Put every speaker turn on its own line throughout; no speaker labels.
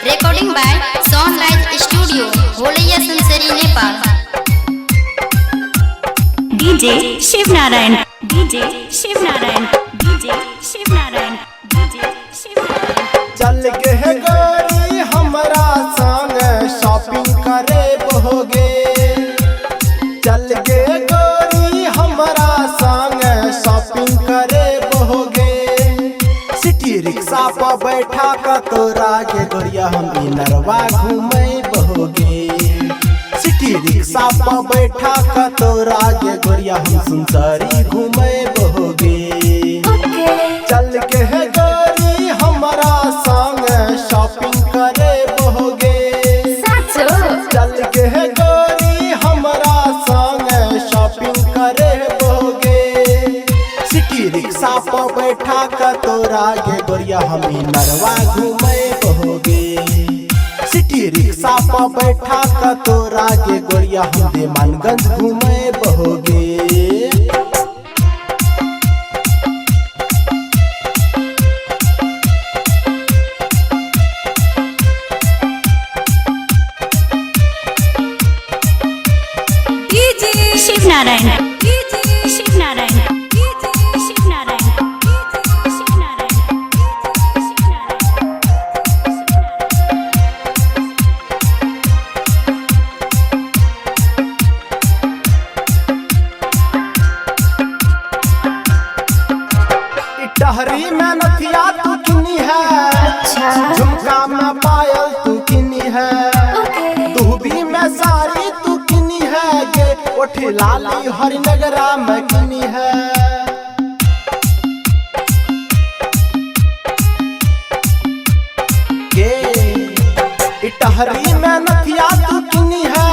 Recording by Sunrise Studio, Holaiya Sunsari, Nepal.
DJ Shiv Narayan, DJ Shiv Narayan, DJ Shiv Narayan, DJ Shiv Narayan.
चल के है गोरी हमरा संग shopping करे बहोगे। चल के गोरी हमरा संग शॉपिंग करे बहोगे। सिटी रिक्शा पर बैठा का तोरा के गोरिया हम इनरवा घूमे बहोगे। सिटी रिक्शा पर बैठा का तोरा के गोरिया हम सुनसरी घूमे बहोगे। चल के है गोरी हमरा संग शॉपिंग करे बहोगे। चल के है गोरी हमरा संग शॉपिंग करे बहोगे। सिटी रिक्शा पर बैठा का तोरा गे गोरिया हम नरवा घूमे बहोगे। सिटी रिक्शा पर बैठा का तोरा गे गोरिया हम देवानगंज घूमे बहोगे।
Shiv Narayan, DJ Shiv Narayan, DJ Shiv Narayan, DJ Shiv Narayan,
टहरी में नथिया तू किनी है। झुमका में पायल तू किनी है। दूबी में साड़ी तू किनी है गे। ओठी लाली हरिनगरा में किनी है। गे टहरी में नथिया तू किनी है।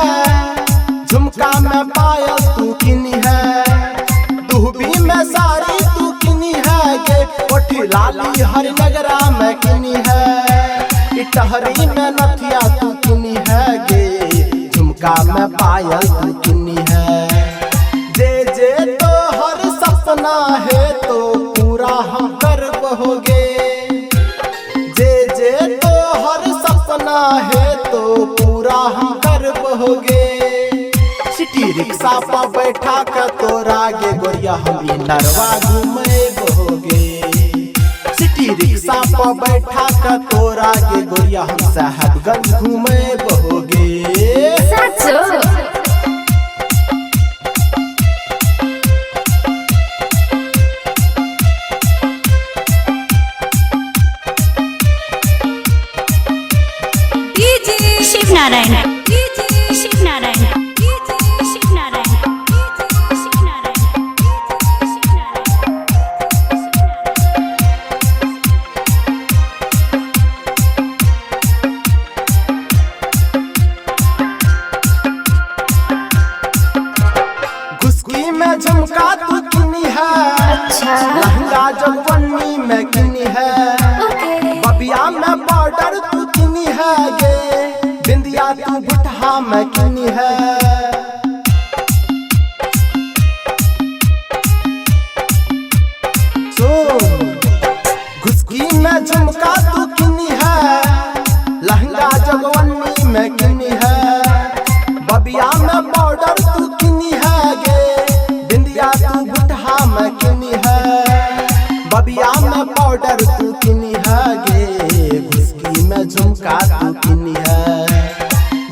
झुमका में पायल तू किनी है। दूबी में साड़ी तू किनी है गे। ओठी लाली हरिनगरा में किनी है। टहरी में नथिया तू किनी है गे। झुमका में पायल तू किनी है। जे तो हर सपना है तो पूरा हम कर बहोगे। जे तो हर सपना है तो पूरा हम कर बहोगे। सिटी रिक्शा पर बैठा कर तोरा गे गोरिया हम नरवा घूमे बहोगे। सिटी रिक्शा पर बैठा कर तोरा गे गोरिया हम साहबगंज घूमे बहोगे।
DJ Shiv Narayan, DJ Shiv Narayan, DJ Shiv Narayan, DJ Shiv Narayan, DJ Shiv Narayan.
घुसकी में झुमका तू किनी है। लहंगा जगवन्नी में किनी है। बबिया में बॉर्डर तू किनी है गे। बिंदिया तू भुटहा में किनी है। घुसकी में झुमका तू किनी है। लहंगा जगवन्नी में किनी है। बबिया में बॉर्डर तू किनी है गे। बिंदिया तू भुटहा में किनी है। बबिया में बॉर्डर तू किनी है गे। घुसकी में झुमका तू किनी है।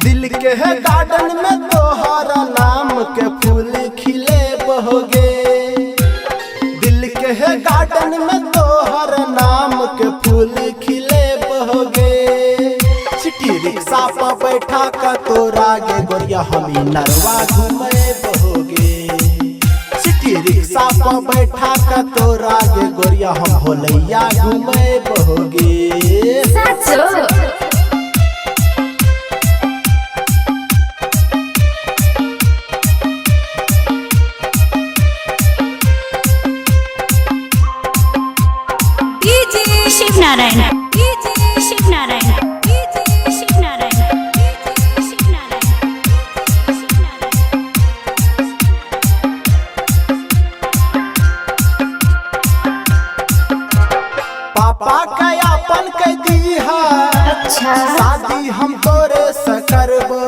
दिल के है गार्डन में तोहरा नाम के फूल खिले बहोगे। दिल के है गार्डन में तोहर नाम के फूल खिले बहोगे। सिटी रिक्शा पर बैठा का तोरा गे गोरिया हम नरवा घूमे बहोगे। सिटी रिक्शा पर बैठा का तोरा गे गोरिया हम होलैया घूमे बहोगे।
DJ Shiv Narayan, DJ Shiv Narayan, DJ Shiv Narayan, DJ Shiv Narayan, DJ Shiv
Narayan. पापा का अपन कह दी है। शादी हम तोरे से करबो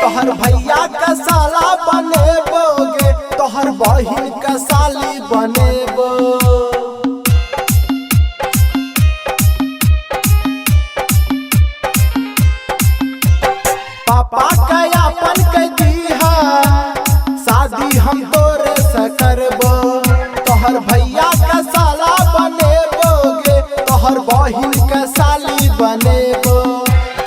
तोहर भैया का साला बनेबोगे तोहर बहिन का साली बनेबो पापा का अपन के दीहा शादी हम तोरे से करबो तोहर भैया का साला बनेबोगे तोहर बहिन का साली बनेबो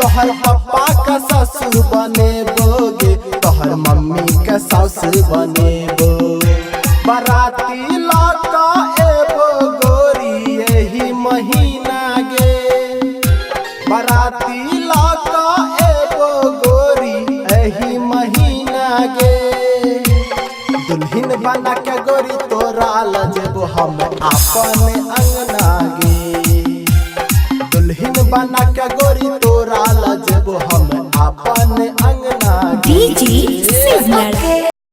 तोहर पापा का ससुर बनेबोगे तोहर मम्मी का सास बनेबो बराती लौका एबो गोरी यही महीना गे बराती लौका एबो गोरी यही महीना गे दुल्हन बना के गोरी तोरा लजबो हम अपन अंगना गे दुल्हन बना के गोरी तोरा